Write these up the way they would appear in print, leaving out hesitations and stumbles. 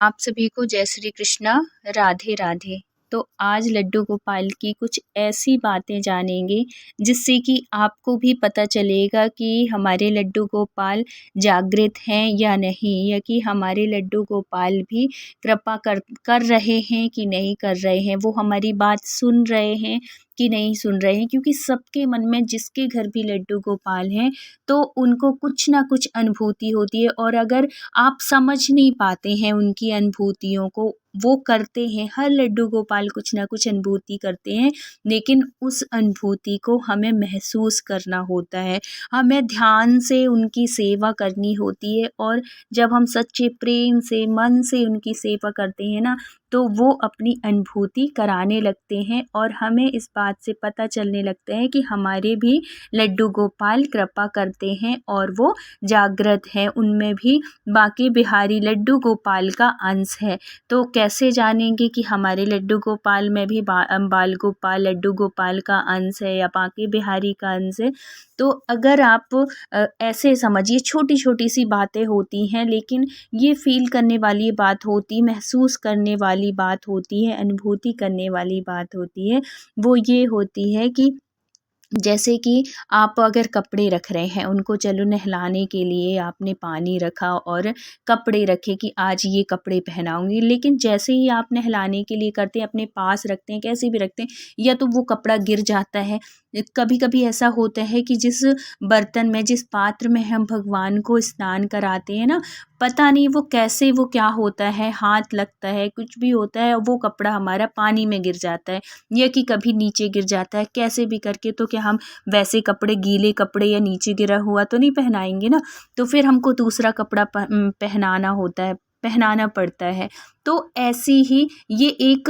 आप सभी को जय श्री कृष्णा, राधे राधे। तो आज लड्डू गोपाल की कुछ ऐसी बातें जानेंगे जिससे कि आपको भी पता चलेगा कि हमारे लड्डू गोपाल जागृत हैं या नहीं, या कि हमारे लड्डू गोपाल भी कृपा कर रहे हैं कि नहीं कर रहे हैं, वो हमारी बात सुन रहे हैं कि नहीं सुन रहे हैं। क्योंकि सबके मन में, जिसके घर भी लड्डू गोपाल हैं, तो उनको कुछ ना कुछ अनुभूति होती है। और अगर आप समझ नहीं पाते हैं उनकी अनुभूतियों को, वो करते हैं, हर लड्डू गोपाल कुछ ना कुछ अनुभूति करते हैं, लेकिन उस अनुभूति को हमें महसूस करना होता है, हमें ध्यान से उनकी सेवा करनी होती है। और जब हम सच्चे प्रेम से, मन से उनकी सेवा करते हैं ना, तो वो अपनी अनुभूति कराने लगते हैं और हमें इस बात से पता चलने लगता है कि हमारे भी लड्डू गोपाल कृपा करते हैं और वो जागृत हैं, उनमें भी बांके बिहारी लड्डू गोपाल का अंश है। तो कैसे जानेंगे कि हमारे लड्डू गोपाल में भी बाल गोपाल लड्डू गोपाल का अंश है या बांके बिहारी का अंश है? तो अगर आप ऐसे समझिए, छोटी छोटी सी बातें होती हैं, लेकिन ये फील करने वाली बात होती, महसूस करने वाली बात होती है, अनुभूति करने वाली बात होती है। वो ये होती है कि जैसे कि आप अगर कपड़े रख रहे हैं, उनको चलो नहलाने के लिए आपने पानी रखा और कपड़े रखे कि आज ये कपड़े पहनाऊँगी, लेकिन जैसे ही आप नहलाने के लिए करते हैं, अपने पास रखते हैं, कैसे भी रखते हैं, या तो वो कपड़ा गिर जाता है। कभी-कभी ऐसा होता है कि जिस बर्तन में, जिस पात्र में हम भगवान को स्नान कराते हैं ना, पता नहीं वो कैसे, वो क्या होता है, हाथ लगता है, कुछ भी होता है, वो कपड़ा हमारा पानी में गिर जाता है या कि कभी नीचे गिर जाता है, कैसे भी करके। तो क्या हम वैसे कपड़े, गीले कपड़े या नीचे गिरा हुआ तो नहीं पहनाएंगे ना, तो फिर हमको दूसरा कपड़ा पहनाना होता है, पहनाना पड़ता है। तो ऐसी ही ये एक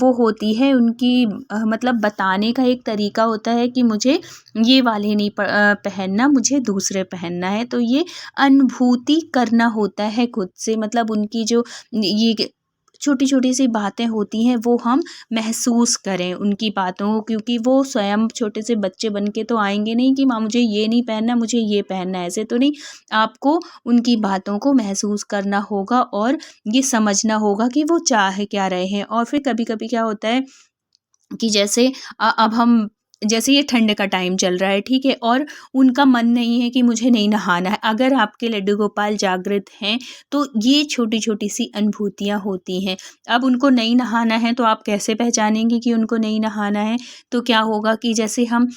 वो होती है उनकी, मतलब बताने का एक तरीका होता है कि मुझे ये वाले नहीं पहनना, मुझे दूसरे पहनना है। तो ये अनुभूति करना होता है खुद से, मतलब उनकी जो ये छोटी छोटी सी बातें होती हैं, वो हम महसूस करें उनकी बातों को। क्योंकि वो स्वयं छोटे से बच्चे बन के तो आएंगे नहीं कि माँ मुझे ये नहीं पहनना, मुझे ये पहनना है, ऐसे तो नहीं। आपको उनकी बातों को महसूस करना होगा और ये समझना होगा कि वो चाह क्या रहे हैं। और फिर कभी कभी क्या होता है कि जैसे अब हम, जैसे ये ठंड का टाइम चल रहा है, ठीक है, और उनका मन नहीं है कि मुझे नहीं नहाना है। अगर आपके लड्डू गोपाल जागृत हैं, तो ये छोटी छोटी सी अनुभूतियाँ होती हैं। अब उनको नहीं नहाना है, तो आप कैसे पहचानेंगे कि उनको नहीं नहाना है? तो क्या होगा कि जैसे हम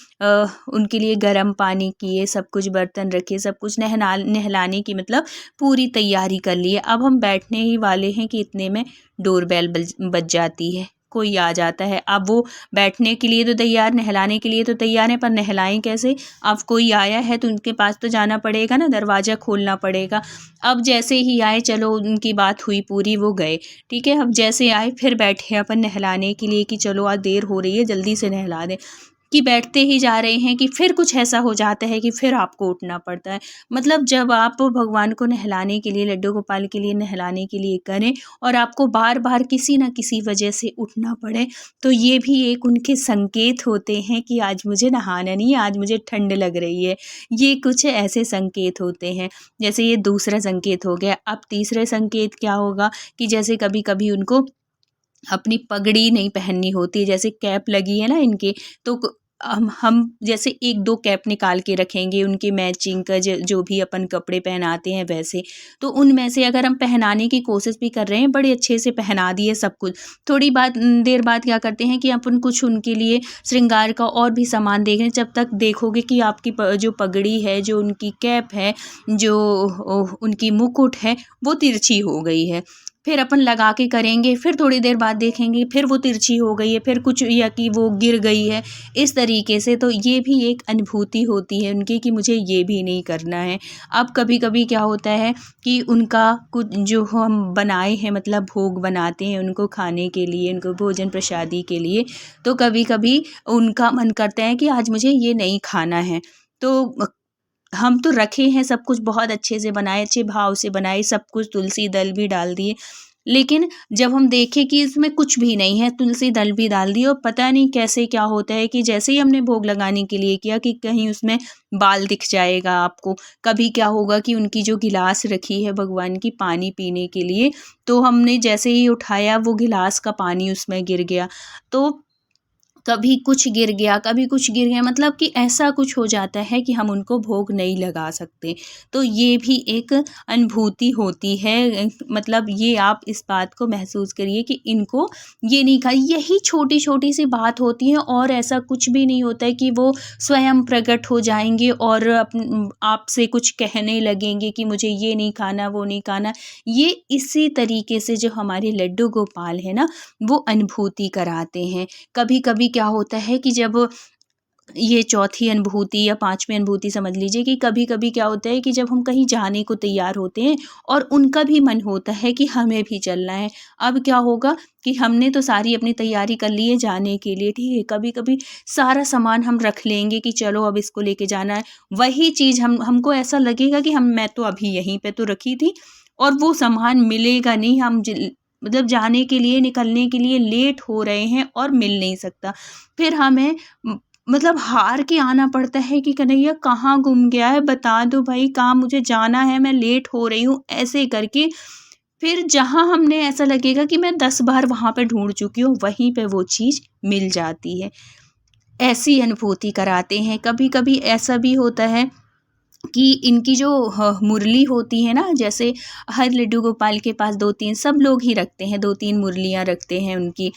उनके लिए गर्म पानी किए, सब कुछ बर्तन रखे, सब कुछ नहलाने की मतलब पूरी तैयारी कर लिए। अब हम बैठने ही वाले हैं कि इतने में डोरबेल बज जाती है, कोई आ जाता है। अब वो बैठने के लिए तो तैयार, नहलाने के लिए तो तैयार हैं, पर नहलाएं कैसे? अब कोई आया है तो उनके पास तो जाना पड़ेगा ना, दरवाज़ा खोलना पड़ेगा। अब जैसे ही आए, चलो उनकी बात हुई पूरी, वो गए, ठीक है। अब जैसे आए फिर बैठे अपन नहलाने के लिए कि चलो आज देर हो रही है, जल्दी से नहला दें, कि बैठते ही जा रहे हैं कि फिर कुछ ऐसा हो जाता है कि फिर आपको उठना पड़ता है। मतलब जब आप भगवान को नहलाने के लिए, लड्डू गोपाल के लिए नहलाने के लिए करें और आपको बार बार किसी न किसी वजह से उठना पड़े, तो ये भी एक उनके संकेत होते हैं कि आज मुझे नहाना नहीं है, आज मुझे ठंड लग रही है। ये कुछ ऐसे संकेत होते हैं। जैसे ये दूसरा संकेत हो गया। अब तीसरे संकेत क्या होगा कि जैसे कभी कभी उनको अपनी पगड़ी नहीं पहननी होती, जैसे कैप लगी है ना इनके, तो हम जैसे 1-2 कैप निकाल के रखेंगे उनके मैचिंग का, जो भी अपन कपड़े पहनाते हैं वैसे। तो उनमें से अगर हम पहनाने की कोशिश भी कर रहे हैं, बड़े अच्छे से पहना दिए सब कुछ, थोड़ी देर बाद क्या करते हैं कि अपन कुछ उनके लिए श्रृंगार का और भी सामान देख रहे हैं, जब तक देखोगे कि आपकी जो पगड़ी है, जो उनकी कैप है, जो उनकी मुकुट है, वो तिरछी हो गई है। फिर अपन लगा के करेंगे, फिर थोड़ी देर बाद देखेंगे फिर वो तिरछी हो गई है, फिर कुछ, या कि वो गिर गई है, इस तरीके से। तो ये भी एक अनुभूति होती है उनकी कि मुझे ये भी नहीं करना है। अब कभी कभी क्या होता है कि उनका कुछ जो हम बनाए हैं, मतलब भोग बनाते हैं उनको खाने के लिए, उनको भोजन प्रसादी के लिए, तो कभी कभी उनका मन करता है कि आज मुझे ये नहीं खाना है। तो हम तो रखे हैं सब कुछ, बहुत अच्छे से बनाए, अच्छे भाव से बनाए, सब कुछ तुलसी दल भी डाल दिए, लेकिन जब हम देखें कि इसमें कुछ भी नहीं है, तुलसी दल भी डाल दी और पता नहीं कैसे क्या होता है कि जैसे ही हमने भोग लगाने के लिए किया कि कहीं उसमें बाल दिख जाएगा आपको। कभी क्या होगा कि उनकी जो गिलास रखी है भगवान की पानी पीने के लिए, तो हमने जैसे ही उठाया वो गिलास का पानी उसमें गिर गया। तो कभी कुछ गिर गया, कभी कुछ गिर गया, मतलब कि ऐसा कुछ हो जाता है कि हम उनको भोग नहीं लगा सकते। तो ये भी एक अनुभूति होती है। मतलब ये आप इस बात को महसूस करिए कि इनको ये नहीं खा, यही छोटी-छोटी सी बात होती है और ऐसा कुछ भी नहीं होता है कि वो स्वयं प्रकट हो जाएँगे और आपसे कुछ कहने लगेंगे कि मुझे ये नहीं खाना, वो नहीं खाना। ये इसी तरीके से जो हमारे लड्डू गोपाल हैं ना, वो अनुभूति कराते हैं। कभी-कभी क्या होता है कि जब ये चौथी अनुभूति या पाँचवीं अनुभूति समझ लीजिए कि कभी-कभी क्या होता है कि जब हम कहीं जाने को तैयार होते हैं और उनका भी मन होता है कि हमें भी चलना है। अब क्या होगा कि हमने तो सारी अपनी तैयारी कर ली है जाने के लिए, ठीक है? कभी-कभी सारा सामान हम रख लेंगे कि चलो अब इसको लेके जाना है। वही चीज़ हमको ऐसा लगेगा कि मैं तो अभी यहीं पे तो रखी थी और वो सामान मिलेगा नहीं। हम मतलब जाने के लिए, निकलने के लिए लेट हो रहे हैं और मिल नहीं सकता। फिर हमें मतलब हार के आना पड़ता है कि कन्हैया कहाँ गुम गया है, बता दो भाई कहाँ मुझे जाना है, मैं लेट हो रही हूँ, ऐसे करके फिर जहाँ हमने ऐसा लगेगा कि मैं 10 बार वहाँ पे ढूँढ चुकी हूँ, वहीं पे वो चीज़ मिल जाती है। ऐसी अनुभूति कराते हैं। कभी-कभी ऐसा भी होता है कि इनकी जो मुरली होती है ना, जैसे हर लड्डू गोपाल के पास 2-3 सब लोग ही रखते हैं, 2-3 मुरलियाँ रखते हैं उनकी।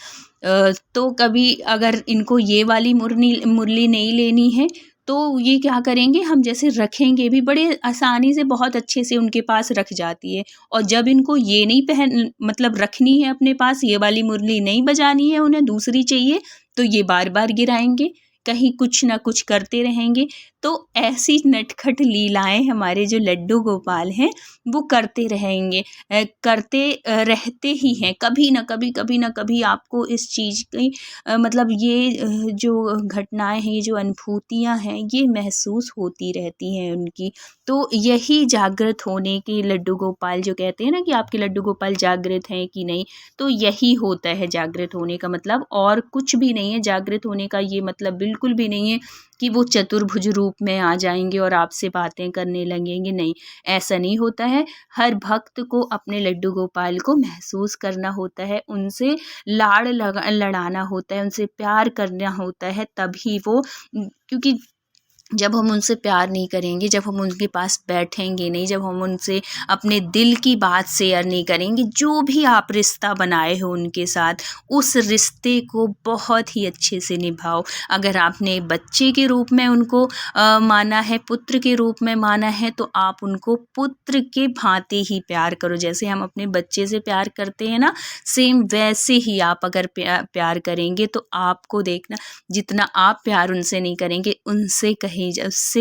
तो कभी अगर इनको ये वाली मुरली नहीं लेनी है, तो ये क्या करेंगे, हम जैसे रखेंगे भी बड़े आसानी से, बहुत अच्छे से उनके पास रख जाती है। और जब इनको ये नहीं मतलब रखनी है अपने पास, ये वाली मुरली नहीं बजानी है, उन्हें दूसरी चाहिए, तो ये बार-बार गिराएँगे, कहीं कुछ ना कुछ करते रहेंगे। तो ऐसी नटखट लीलाएँ हमारे जो लड्डू गोपाल हैं, वो करते रहेंगे, रहते ही हैं। कभी न कभी आपको इस चीज़ की मतलब ये जो घटनाएँ हैं, ये जो अनुभूतियाँ हैं, ये महसूस होती रहती हैं उनकी। तो यही जागृत होने की लड्डू गोपाल जो कहते हैं ना कि आपके लड्डू गोपाल जागृत हैं कि नहीं, तो यही होता है जागृत होने का मतलब, और कुछ भी नहीं है। जागृत होने का ये मतलब बिल्कुल भी नहीं है कि वो चतुर्भुज रूप में आ जाएँगे और आपसे बातें करने लगेंगे, नहीं, ऐसा नहीं होता है। हर भक्त को अपने लड्डू गोपाल को महसूस करना होता है, उनसे लड़ाना होता है, उनसे प्यार करना होता है, तभी वो क्योंकि जब हम उनसे प्यार नहीं करेंगे, जब हम उनके पास बैठेंगे नहीं, जब हम उनसे अपने दिल की बात शेयर नहीं करेंगे, जो भी आप रिश्ता बनाए हो उनके साथ, उस रिश्ते को बहुत ही अच्छे से निभाओ। अगर आपने बच्चे के रूप में उनको माना है, पुत्र के रूप में माना है, तो आप उनको पुत्र के भांति ही प्यार करो। जैसे हम अपने बच्चे से प्यार करते हैं ना, सेम वैसे ही आप अगर प्यार करेंगे, तो आपको देखना, जितना आप प्यार उनसे नहीं करेंगे, उससे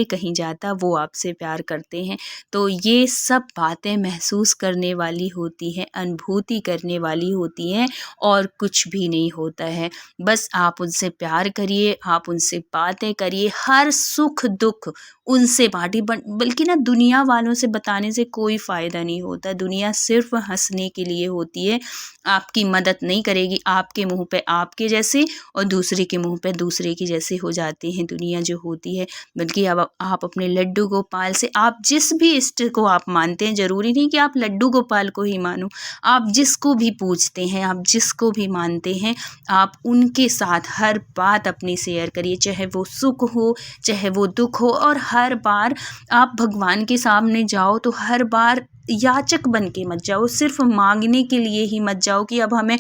कहीं ज़्यादा वो आपसे प्यार करते हैं। तो ये सब बातें महसूस करने वाली होती हैं, अनुभूति करने वाली होती हैं, और कुछ भी नहीं होता है। बस आप उनसे प्यार करिए, आप उनसे बातें करिए, हर सुख-दुःख उनसे बाँटिए। बल्कि ना, दुनिया वालों से बताने से कोई फ़ायदा नहीं होता। दुनिया सिर्फ़ हँसने के लिए होती है, आपकी मदद नहीं करेगी। आपके मुँह पे आपके जैसे और दूसरे के मुँह पे दूसरे के जैसे हो जाती हैं दुनिया जो होती है। बल्कि अब आप अपने लड्डू गोपाल से, आप जिस भी इष्ट को आप मानते हैं, ज़रूरी नहीं कि आप लड्डू गोपाल को ही मानो, आप जिसको भी पूजते हैं, आप जिसको भी मानते हैं, आप उनके साथ हर बात अपनी शेयर करिए, चाहे वो सुख हो, चाहे वो दुःख हो। और हर बार आप भगवान के सामने जाओ तो हर बार याचक बन के मत जाओ, सिर्फ़ माँगने के लिए ही मत जाओ कि अब हमें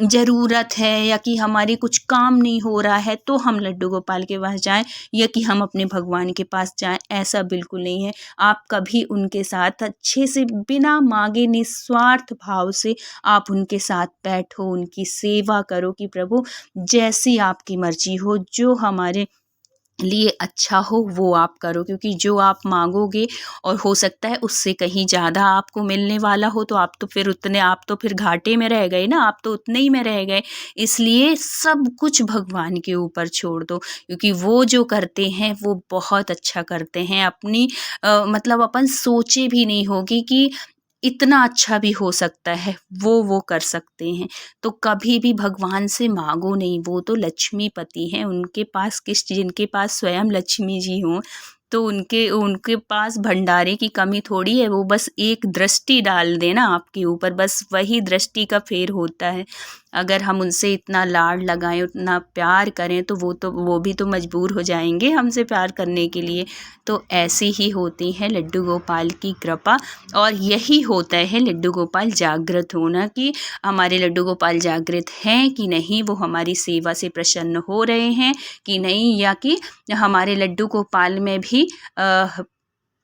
ज़रूरत है या कि हमारे कुछ काम नहीं हो रहा है तो हम लड्डू गोपाल के पास जाएँ, या कि हम अपने भगवान के पास जाएँ, ऐसा बिल्कुल नहीं है। आप कभी उनके साथ अच्छे से बिना माँगे, निस्वार्थ भाव से आप उनके साथ बैठो, उनकी सेवा करो कि प्रभु जैसी आपकी मर्ज़ी हो, जो हमारे लिए अच्छा हो वो आप करो, क्योंकि जो आप माँगोगे और हो सकता है उससे कहीं ज़्यादा आपको मिलने वाला हो, तो आप तो फिर घाटे में रह गए ना, आप तो उतने ही में रह गए। इसलिए सब कुछ भगवान के ऊपर छोड़ दो, क्योंकि वो जो करते हैं वो बहुत अच्छा करते हैं। मतलब अपन सोचे भी नहीं होगी कि इतना अच्छा भी हो सकता है, वो कर सकते हैं। तो कभी भी भगवान से मांगो नहीं, वो तो लक्ष्मीपति हैं, उनके पास जिनके पास स्वयं लक्ष्मी जी हों, तो उनके उनके पास भंडारे की कमी थोड़ी है। वो बस एक दृष्टि डाल देना आपके ऊपर, बस वही दृष्टि का फेर होता है। अगर हम उनसे इतना लाड लगाएं, उतना प्यार करें, तो वो भी तो मजबूर हो जाएंगे हमसे प्यार करने के लिए। तो ऐसी ही होती है लड्डू गोपाल की कृपा, और यही होता है लड्डू गोपाल जागृत होना, कि हमारे लड्डू गोपाल जागृत हैं कि नहीं, वो हमारी सेवा से प्रसन्न हो रहे हैं कि नहीं, या कि हमारे लड्डू गोपाल में भी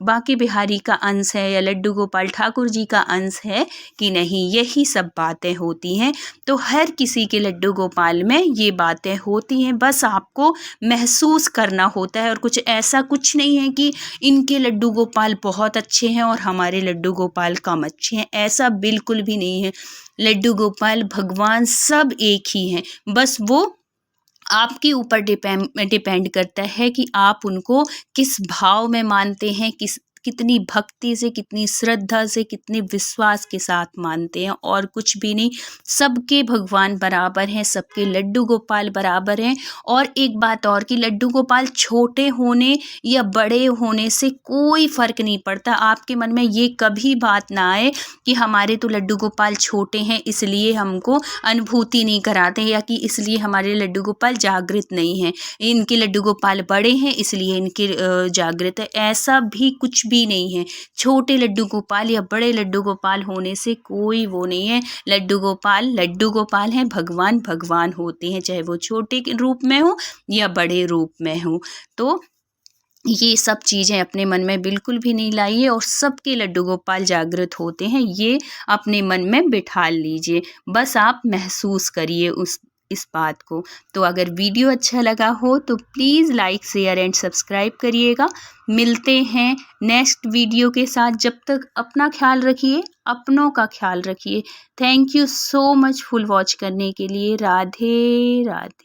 बांके बिहारी का अंश है या लड्डू गोपाल ठाकुर जी का अंश है कि नहीं। यही सब बातें होती हैं। तो हर किसी के लड्डू गोपाल में ये बातें होती हैं, बस आपको महसूस करना होता है। और ऐसा कुछ नहीं है कि इनके लड्डू गोपाल बहुत अच्छे हैं और हमारे लड्डू गोपाल कम अच्छे हैं, ऐसा बिल्कुल भी नहीं है। लड्डू गोपाल भगवान सब एक ही हैं, बस वो आपके ऊपर डिपेंड करता है कि आप उनको किस भाव में मानते हैं, कितनी भक्ति से, कितनी श्रद्धा से, कितने विश्वास के साथ मानते हैं, और कुछ भी नहीं। सबके भगवान बराबर हैं, सबके लड्डू गोपाल बराबर हैं। और एक बात और, कि लड्डू गोपाल छोटे होने या बड़े होने से कोई फ़र्क नहीं पड़ता। आपके मन में ये कभी बात ना आए कि हमारे तो लड्डू गोपाल छोटे हैं इसलिए हमको अनुभूति नहीं कराते, या कि इसलिए हमारे लड्डू गोपाल जागृत नहीं हैं, इनके लड्डू गोपाल बड़े हैं इसलिए इनके जागृत है। ऐसा भी कुछ भी नहीं है। छोटे लड्डू गोपाल या बड़े लड्डू गोपाल होने से कोई वो नहीं है। लड्डू गोपाल हैं, भगवान भगवान होते हैं, चाहे वो छोटे के रूप में हो या बड़े रूप में हो। तो ये सब चीज़ें अपने मन में बिल्कुल भी नहीं लाइए, और सबके लड्डू गोपाल जागृत होते हैं, ये अपने मन में बिठा लीजिए। बस आप महसूस करिए इस बात को। तो अगर वीडियो अच्छा लगा हो तो please like, share and subscribe करिएगा। मिलते हैं नेक्स्ट वीडियो के साथ। जब तक अपना ख्याल रखिए, अपनों का ख्याल रखिए। Thank you so much full watch करने के लिए। राधे राधे।